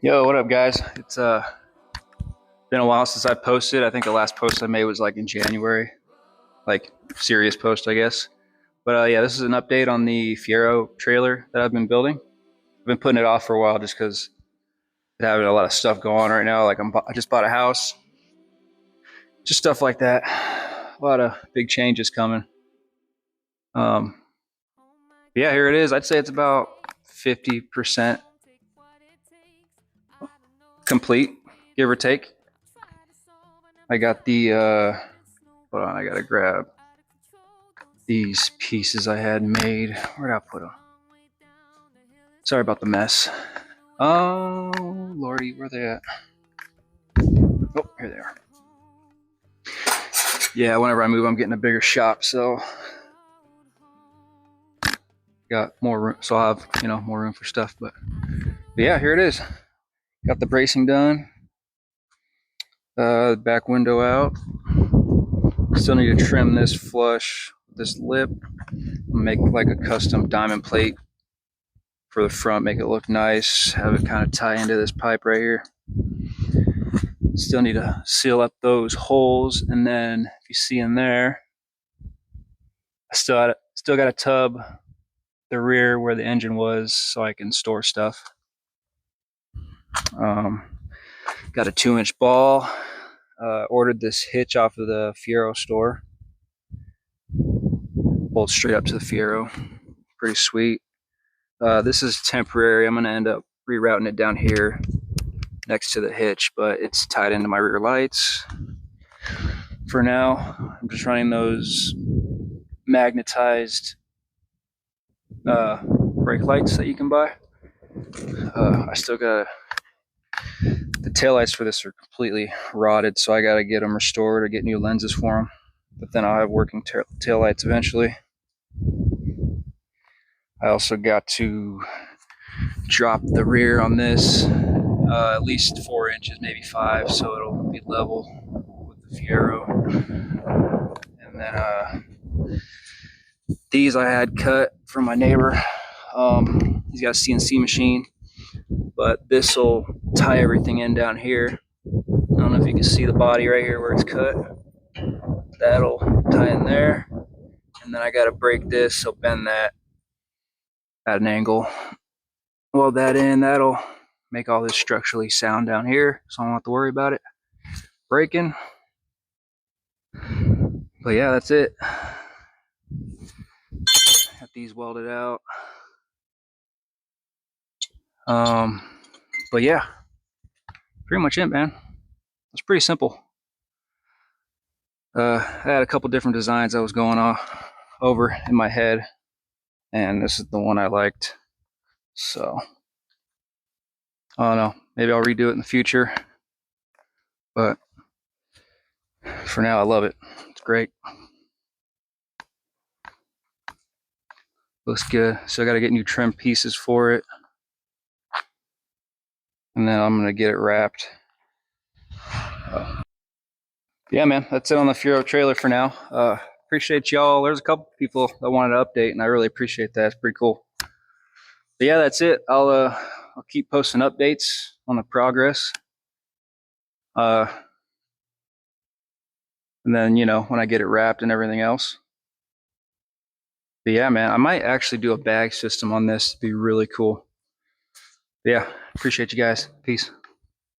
Yo, what up, guys? It's been a while since I posted. I think the last post I made was like in January, like serious post, I guess. But yeah, this is an update on the Fiero trailer that I've been building. I've been putting it off for a while just because I'm having a lot of stuff going on right now. Like I just bought a house, just stuff like that. A lot of big changes coming. Um, yeah, here it is. I'd say it's about 50% complete, give or take. I got the hold on, I gotta grab these pieces I had made. Where'd I put them? Sorry about the mess. Oh, Lordy, where they at? Oh, here they are. Yeah, whenever I move, I'm getting a bigger shop, so got more room. So I'll have, more room for stuff. But yeah, here it is. Got the bracing done. Back window out. Still need to trim this flush, this lip. Make like a custom diamond plate for the front. Make it look nice. Have it kind of tie into this pipe right here. Still need to seal up those holes, and then if you see in there, I still got a tub the rear where the engine was so I can store stuff. Got a 2-inch ball. Ordered this hitch off of the Fiero store. Bolts straight up to the Fiero. Pretty sweet. This is temporary. I'm going to end up rerouting it down here next to the hitch, but it's tied into my rear lights. For now, I'm just running those magnetized brake lights that you can buy. I still got the taillights for this are completely rotted, so I got to get them restored or get new lenses for them. But then I'll have working taillights eventually. I also got to drop the rear on this at least 4 inches, maybe 5, so it'll be level with the Fiero. And then these I had cut from my neighbor. He's got a CNC machine, but this will tie everything in down here. I don't know if you can see the body right here where it's cut. That'll tie in there, and then I got to break this, so bend that at an angle. Weld that in. That'll make all this structurally sound down here, so I don't have to worry about it breaking. But yeah, that's it. Got these welded out. But yeah, pretty much it, man. It's pretty simple. I had a couple different designs I was going over in my head, and this is the one I liked. So I don't know. Maybe I'll redo it in the future, but for now, I love it. It's great. Looks good. So I got to get new trim pieces for it, and then I'm gonna get it wrapped. Yeah, man, that's it on the Fiero trailer for now. Appreciate y'all. There's a couple people that wanted to update, and I really appreciate that. It's pretty cool. But yeah, that's it. I'll keep posting updates on the progress. And then when I get it wrapped and everything else. But yeah, man, I might actually do a bag system on this. It'd be really cool. But yeah, appreciate you guys. Peace.